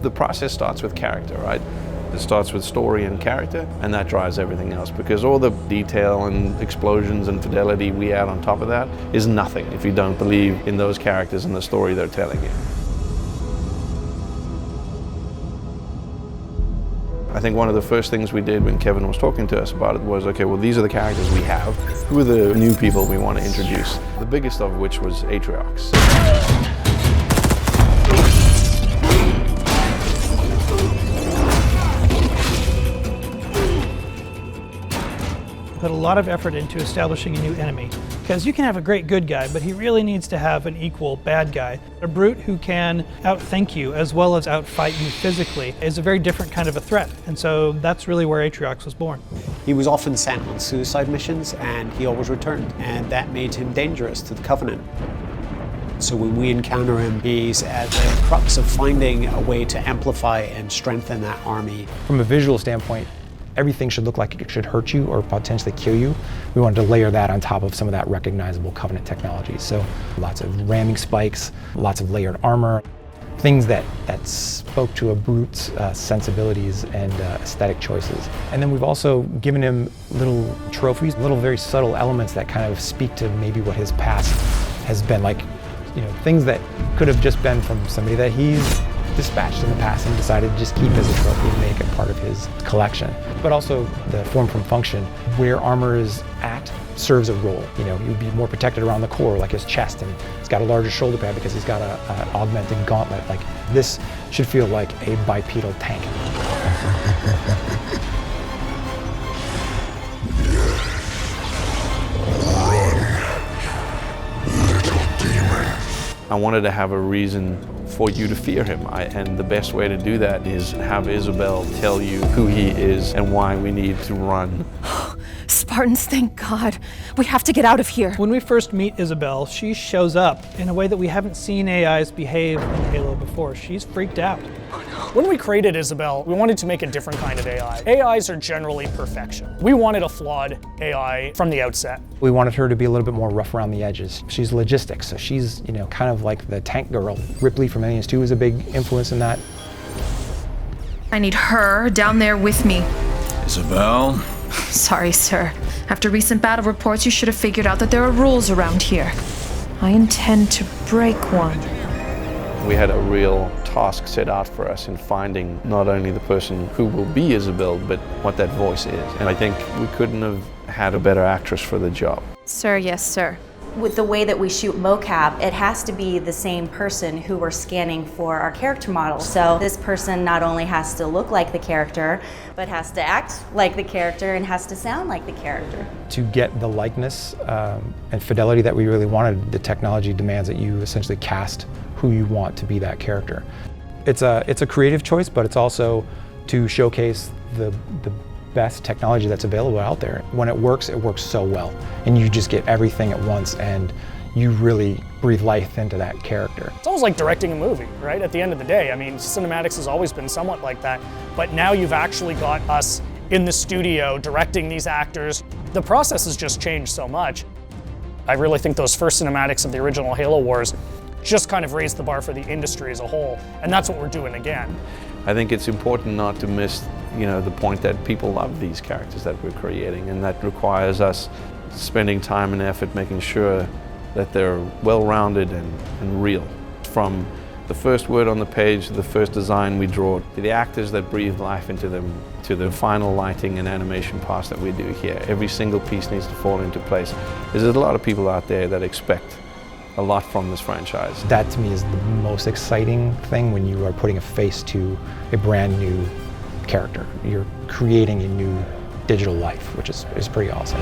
The process starts with character, right? It starts with story and character, and that drives everything else, because all the detail and explosions and fidelity we add on top of that is nothing if you don't believe in those characters and the story they're telling you. I think one of the first things we did when Kevin was talking to us about it was, okay, well, these are the characters we have. Who are the new people we want to introduce? The biggest of which was Atriox. Put a lot of effort into establishing a new enemy, because you can have a great good guy, but he really needs to have an equal bad guy. A brute who can outthink you as well as outfight you physically is a very different kind of a threat, and so that's really where Atriox was born. He was often sent on suicide missions, and he always returned, and that made him dangerous to the Covenant. So when we encounter him, he's at the crux of finding a way to amplify and strengthen that army. From a visual standpoint, everything should look like it should hurt you or potentially kill you. We wanted to layer that on top of some of that recognizable Covenant technology. So lots of ramming spikes, lots of layered armor, things that spoke to a brute's sensibilities and aesthetic choices. And then we've also given him little trophies, little very subtle elements that kind of speak to maybe what his past has been like, you know, things that could have just been from somebody that he's dispatched in the past and decided to just keep as a trophy and make it part of his collection. But also the form from function, where armor is at serves a role. You know, you'd be more protected around the core, like his chest, and he's got a larger shoulder pad because he's got an augmented gauntlet. Like, this should feel like a bipedal tank. I wanted to have a reason for you to fear him, and the best way to do that is have Isabel tell you who he is and why we need to run. Spartans, thank God. We have to get out of here. When we first meet Isabel, she shows up in a way that we haven't seen AIs behave in Halo before. She's freaked out. When we created Isabel, we wanted to make a different kind of AI. AIs are generally perfection. We wanted a flawed AI from the outset. We wanted her to be a little bit more rough around the edges. She's logistics, so she's, you know, kind of like the tank girl. Ripley from Aliens 2 was a big influence in that. I need her down there with me. Isabel? Sorry, sir. After recent battle reports, you should have figured out that there are rules around here. I intend to break one. We had a real task set out for us in finding not only the person who will be Isabel, but what that voice is. And I think we couldn't have had a better actress for the job. Sir, yes, sir. With the way that we shoot mocap, it has to be the same person who we're scanning for our character model. So this person not only has to look like the character, but has to act like the character and has to sound like the character. To get the likeness and fidelity that we really wanted, the technology demands that you essentially cast who you want to be that character. It's a creative choice, but it's also to showcase the best technology that's available out there. When it works so well, and you just get everything at once, and you really breathe life into that character. It's almost like directing a movie, right? At the end of the day, I mean, cinematics has always been somewhat like that, but now you've actually got us in the studio directing these actors. The process has just changed so much. I really think those first cinematics of the original Halo Wars just kind of raised the bar for the industry as a whole, and that's what we're doing again. I think it's important not to miss, you know, the point that people love these characters that we're creating, and that requires us spending time and effort making sure that they're well-rounded and real. From the first word on the page, to the first design we draw, to the actors that breathe life into them, to the final lighting and animation parts that we do here. Every single piece needs to fall into place. There's a lot of people out there that expect a lot from this franchise. That to me is the most exciting thing, when you are putting a face to a brand new character. You're creating a new digital life, which is pretty awesome.